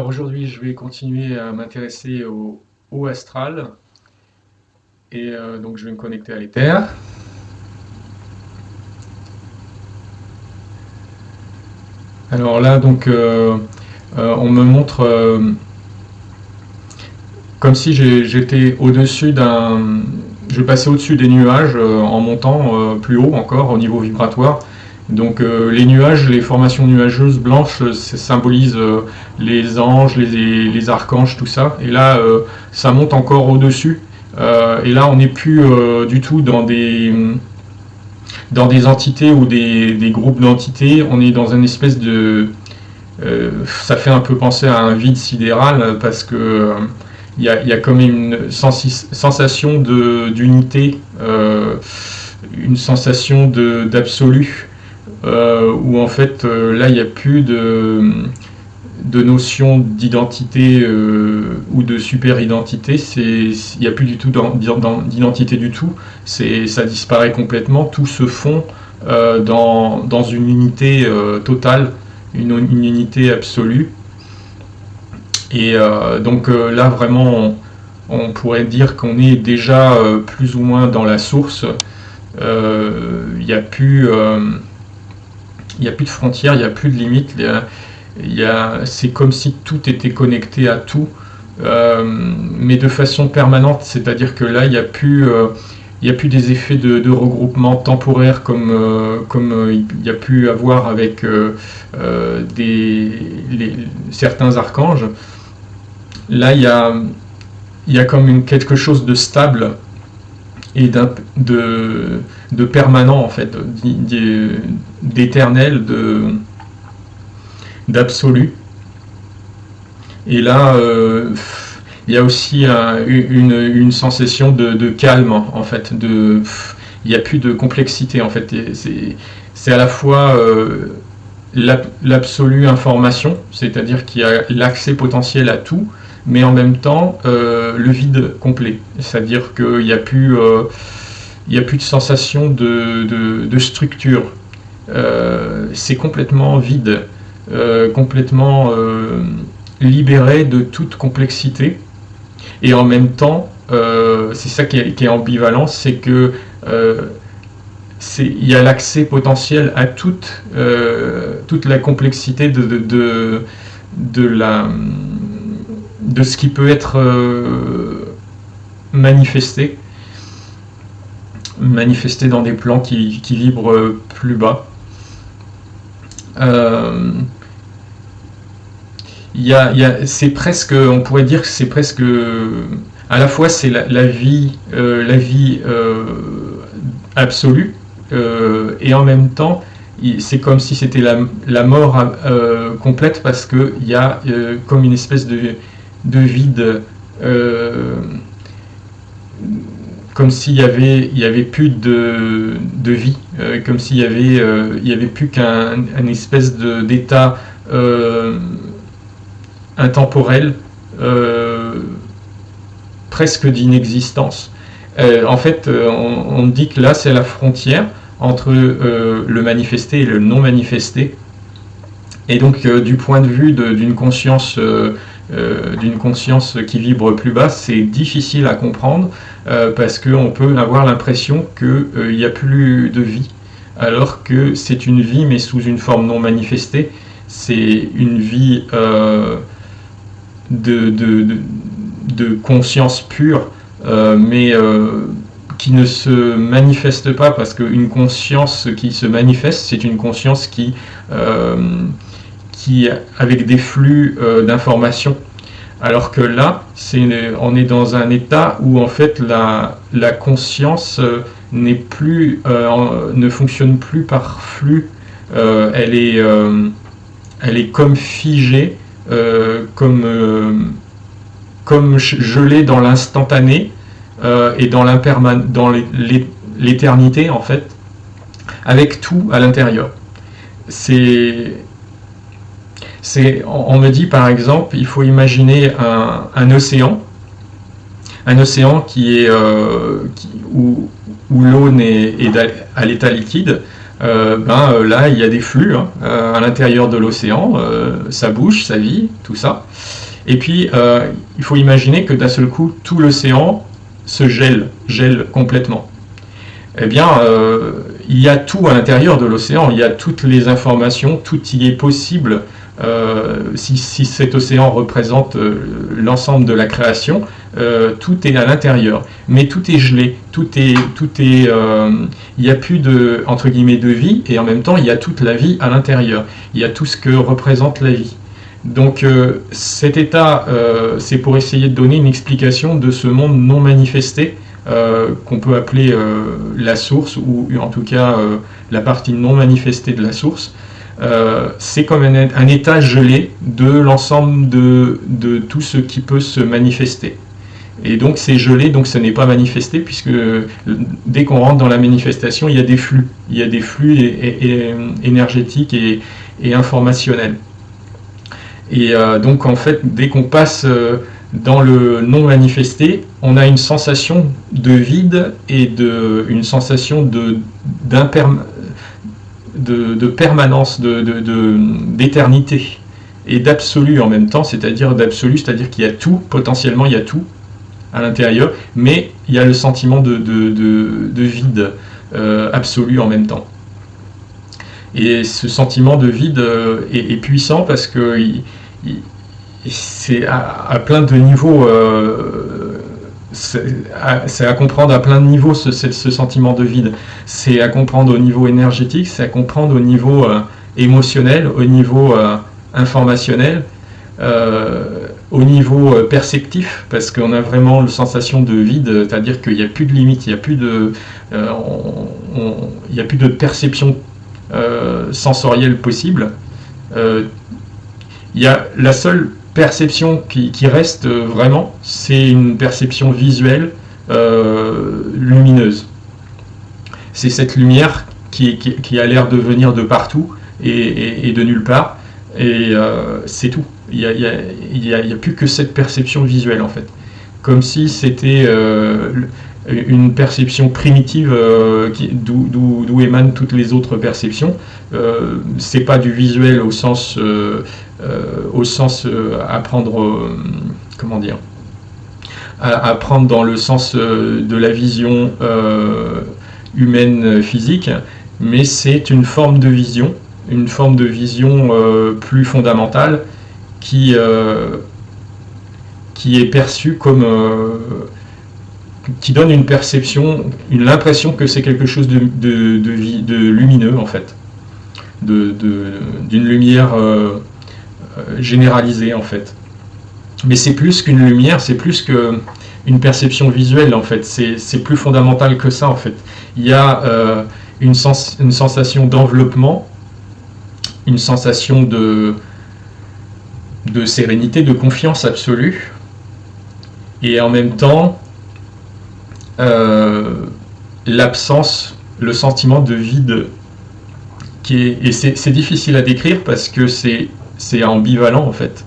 Aujourd'hui, je vais continuer à m'intéresser au haut astral et donc je vais me connecter à l'éther. Alors là, on me montre comme si j'étais au-dessus d'un... Je passais au-dessus des nuages en montant plus haut encore au niveau vibratoire. Donc les nuages, les formations nuageuses blanches, ça symbolise les anges, les archanges, tout ça. Et là, ça monte encore au-dessus. Et là, on n'est plus du tout dans des entités ou des groupes d'entités. On est dans une espèce de... ça fait un peu penser à un vide sidéral parce que il y a comme une sensation d'unité, une sensation d'absolu, où en fait là il n'y a plus de notion d'identité ou de super-identité, il n'y a plus du tout d'identité du tout, ça disparaît complètement, tout se fond dans une unité totale, une unité absolue. Et là vraiment on pourrait dire qu'on est déjà plus ou moins dans la source. Il n'y a plus de frontières, il n'y a plus de limites. C'est comme si tout était connecté à tout, mais de façon permanente, c'est-à-dire que là il n'y a plus des effets de regroupement temporaire comme il y a pu avoir avec certains archanges. Là il y a comme quelque chose de stable et de permanent en fait, d'éternel, d'absolu. Et là il y a aussi une sensation de calme en fait, il n'y a plus de complexité en fait. C'est à la fois l'absolue information, c'est-à-dire qu'il y a l'accès potentiel à tout, mais en même temps le vide complet, c'est-à-dire qu'il n'y a plus de sensation de structure, c'est complètement vide, complètement libéré de toute complexité. Et en même temps c'est ça qui est ambivalent, c'est que il y a l'accès potentiel à toute la complexité de ce qui peut être manifesté dans des plans qui vibrent plus bas. C'est presque, on pourrait dire que c'est presque, à la fois c'est la vie absolue, et en même temps c'est comme si c'était la mort complète, parce que il y a comme une espèce de vide, comme s'il y avait plus de vie, comme s'il y avait plus qu'un espèce d'état intemporel, presque d'inexistence. En fait, on dit que là c'est la frontière entre le manifesté et le non manifesté, et donc du point de vue d'une conscience qui vibre plus bas, c'est difficile à comprendre, parce qu'on peut avoir l'impression qu'il n'y a plus de vie, alors que c'est une vie mais sous une forme non manifestée. C'est une vie de conscience pure, mais qui ne se manifeste pas, parce qu'une conscience qui se manifeste, c'est une conscience qui avec des flux d'informations, alors que là on est dans un état où en fait la conscience n'est plus ne fonctionne plus par flux, elle est comme figée, comme gelée dans l'instantané, et dans l'éternité en fait, avec tout à l'intérieur. On me dit par exemple, il faut imaginer un océan qui est où l'eau est à l'état liquide, là il y a des flux hein, à l'intérieur de l'océan, ça bouge, ça vit, tout ça. Et puis il faut imaginer que d'un seul coup tout l'océan se gèle complètement. Eh bien il y a tout à l'intérieur de l'océan, il y a toutes les informations, tout y est possible. Si cet océan représente l'ensemble de la création, tout est à l'intérieur, mais tout est gelé, il n'y a plus de entre guillemets de vie, et en même temps il y a toute la vie à l'intérieur, il y a tout ce que représente la vie. Donc cet état, c'est pour essayer de donner une explication de ce monde non manifesté qu'on peut appeler la source, ou en tout cas la partie non manifestée de la source. C'est comme un état gelé de l'ensemble de tout ce qui peut se manifester. Et donc c'est gelé, donc ce n'est pas manifesté, puisque dès qu'on rentre dans la manifestation, il y a des flux. Il y a des flux énergétiques et informationnels. Et donc en fait, dès qu'on passe dans le non manifesté, on a une sensation de vide et une sensation de permanence, d'éternité et d'absolu en même temps, c'est-à-dire d'absolu, c'est-à-dire qu'il y a tout, potentiellement il y a tout à l'intérieur, mais il y a le sentiment de vide absolu en même temps. Et ce sentiment de vide est puissant parce que c'est à plein de niveaux, c'est à comprendre à plein de niveaux ce sentiment de vide. C'est à comprendre au niveau énergétique, c'est à comprendre au niveau émotionnel, au niveau informationnel, au niveau perceptif, parce qu'on a vraiment la sensation de vide, c'est-à-dire qu'il n'y a plus de limite, il n'y a plus de perception sensorielle possible. Il y a la seule perception qui reste vraiment, c'est une perception visuelle lumineuse. C'est cette lumière qui a l'air de venir de partout et de nulle part, et c'est tout. Il y a plus que cette perception visuelle en fait, comme si c'était une perception primitive d'où émanent toutes les autres perceptions. C'est pas du visuel au sens à prendre, comment dire, à prendre dans le sens de la vision humaine physique, mais c'est une forme de vision plus fondamentale qui est perçue comme qui donne une perception, l'impression que c'est quelque chose de lumineux en fait, d'une lumière généralisée en fait. Mais c'est plus qu'une lumière, c'est plus qu'une perception visuelle en fait, c'est plus fondamental que ça en fait. Il y a une sensation d'enveloppement, une sensation de sérénité, de confiance absolue, et en même temps l'absence, le sentiment de vide et c'est difficile à décrire parce que c'est ambivalent en fait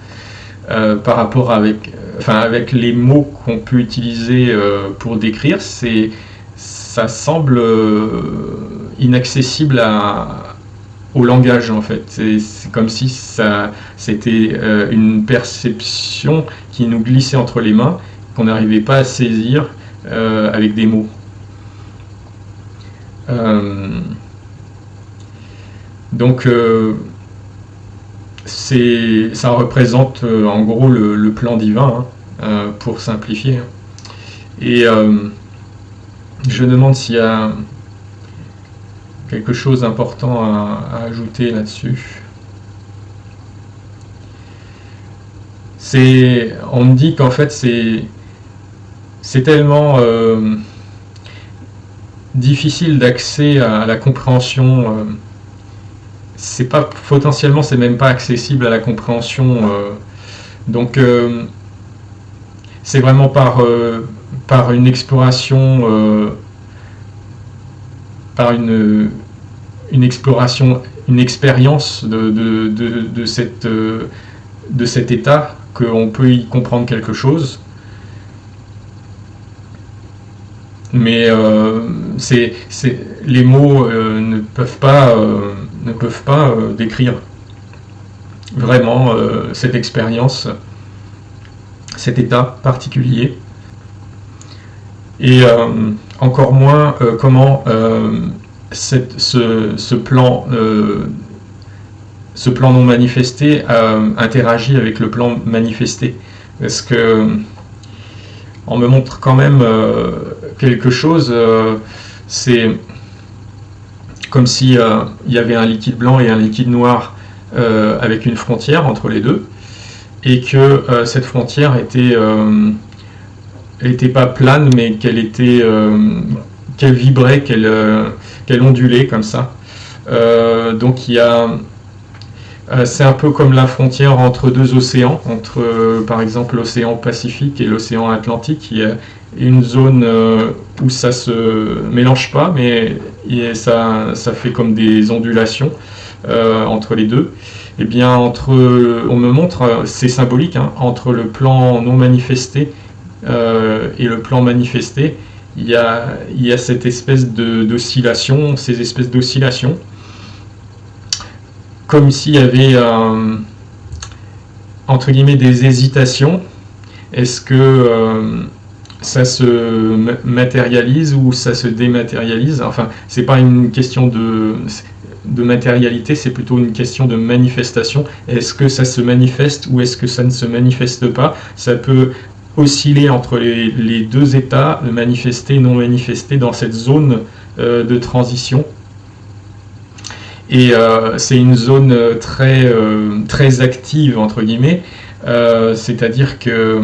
par rapport avec les mots qu'on peut utiliser pour décrire, ça semble inaccessible au langage en fait. C'est comme si c'était une perception qui nous glissait entre les mains, qu'on n'arrivait pas à saisir avec des mots. Donc ça représente en gros le plan divin, hein, pour simplifier. Et je me demande s'il y a quelque chose d'important à ajouter là-dessus. On me dit qu'en fait c'est tellement difficile d'accès à la compréhension, c'est pas potentiellement, c'est même pas accessible à la compréhension, donc c'est vraiment par une exploration, par une exploration, une expérience de cet état qu'on peut y comprendre quelque chose. mais les mots ne peuvent pas décrire vraiment cette expérience, cet état particulier, et encore moins comment ce plan non manifesté interagit avec le plan manifesté. Parce que on me montre quand même quelque chose, c'est comme si il y avait un liquide blanc et un liquide noir avec une frontière entre les deux, et que cette frontière était pas plane, mais qu'elle vibrait, qu'elle ondulait comme ça. Donc il y a c'est un peu comme la frontière entre deux océans, entre par exemple l'océan Pacifique et l'océan Atlantique. Il y a une zone où ça se mélange pas, mais ça fait comme des ondulations entre les deux. Et bien on me montre, c'est symbolique, hein, entre le plan non manifesté et le plan manifesté, il y a cette espèce d'oscillation, ces espèces d'oscillations, comme s'il y avait entre guillemets des hésitations. Est-ce que ça se matérialise ou ça se dématérialise? Enfin, c'est pas une question de matérialité, c'est plutôt une question de manifestation. Est-ce que ça se manifeste ou est-ce que ça ne se manifeste pas? Ça peut osciller entre les deux états, manifesté, non manifesté, dans cette zone de transition. Et c'est une zone très active, entre guillemets, c'est-à-dire que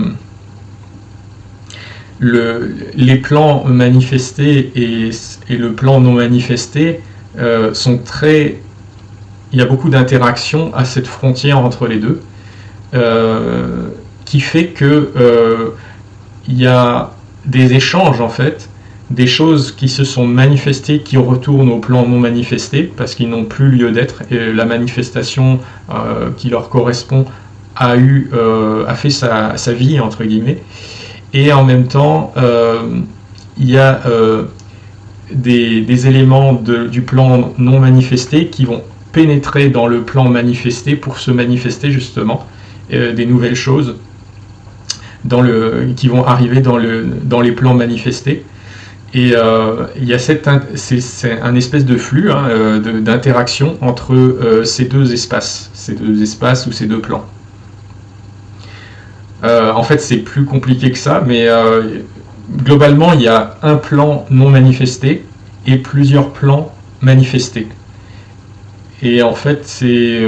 les plans manifestés et le plan non manifesté sont très... Il y a beaucoup d'interactions à cette frontière entre les deux, qui fait que il y a des échanges, en fait, des choses qui se sont manifestées qui retournent au plan non manifesté parce qu'ils n'ont plus lieu d'être, et la manifestation qui leur correspond a fait sa vie, entre guillemets. Et en même temps il y a des éléments du plan non manifesté qui vont pénétrer dans le plan manifesté pour se manifester, justement, des nouvelles choses qui vont arriver dans les plans manifestés. Et il y a c'est un espèce de flux, hein, d'interaction entre ces deux espaces ou ces deux plans. En fait, c'est plus compliqué que ça, mais globalement, il y a un plan non manifesté et plusieurs plans manifestés. Et en fait,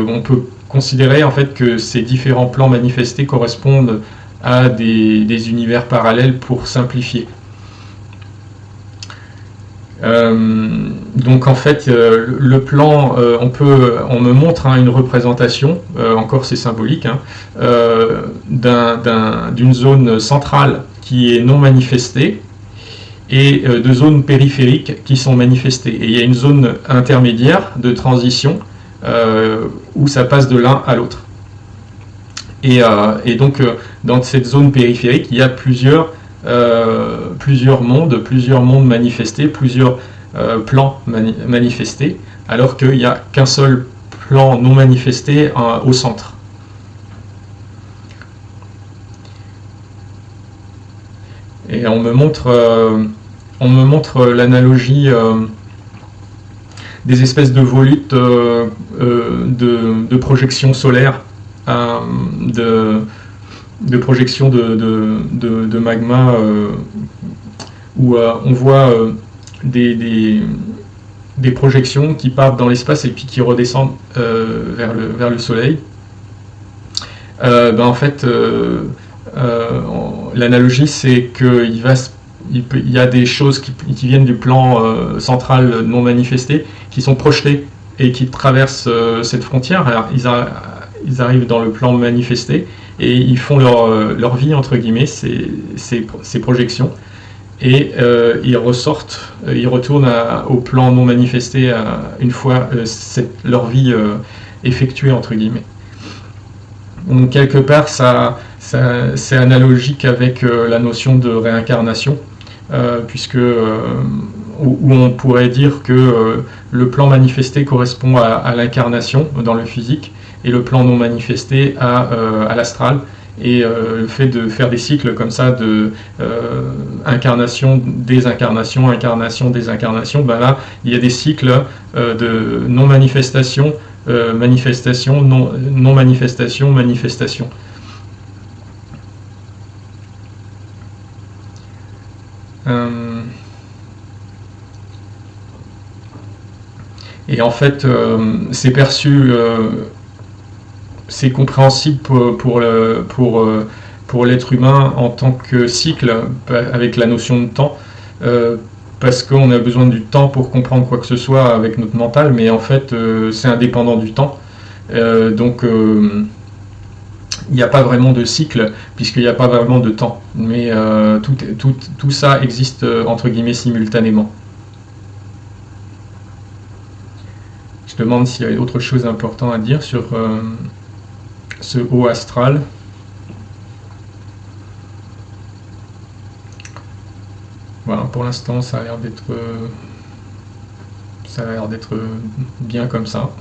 on peut considérer en fait que ces différents plans manifestés correspondent à des univers parallèles, pour simplifier. Donc en fait, le plan, on me montre, hein, une représentation, encore c'est symbolique, hein, d'une zone centrale qui est non manifestée et de zones périphériques qui sont manifestées. Et il y a une zone intermédiaire de transition où ça passe de l'un à l'autre. Et donc dans cette zone périphérique, il y a plusieurs mondes manifestés, plusieurs plans manifestés, alors qu'il n'y a qu'un seul plan non manifesté au centre. Et on me montre l'analogie des espèces de volutes de projection solaire, de projection de magma, où on voit des projections qui partent dans l'espace et puis qui redescendent vers le soleil. En fait, l'analogie, c'est qu'il y a des choses qui viennent du plan central non manifesté, qui sont projetées et qui traversent cette frontière. Alors, ils arrivent dans le plan manifesté et ils font leur vie, entre guillemets, ces projections, et ils retournent au plan non manifesté une fois leur vie effectuée, entre guillemets. Donc quelque part, c'est analogique avec la notion de réincarnation, puisque où on pourrait dire que le plan manifesté correspond à l'incarnation dans le physique et le plan non manifesté à l'astral. Et le fait de faire des cycles comme ça de incarnation, désincarnation, incarnation, désincarnation, ben là il y a des cycles de non manifestation, manifestation, non manifestation, manifestation. Et en fait, c'est perçu, c'est compréhensible pour l'être humain en tant que cycle, avec la notion de temps, parce qu'on a besoin du temps pour comprendre quoi que ce soit avec notre mental, mais en fait, c'est indépendant du temps. Donc, il n'y a pas vraiment de cycle, puisqu'il n'y a pas vraiment de temps. Mais tout ça existe, entre guillemets, simultanément. Je demande s'il y a autre chose d'important à dire sur ce haut astral. Voilà, pour l'instant, ça a l'air d'être bien comme ça.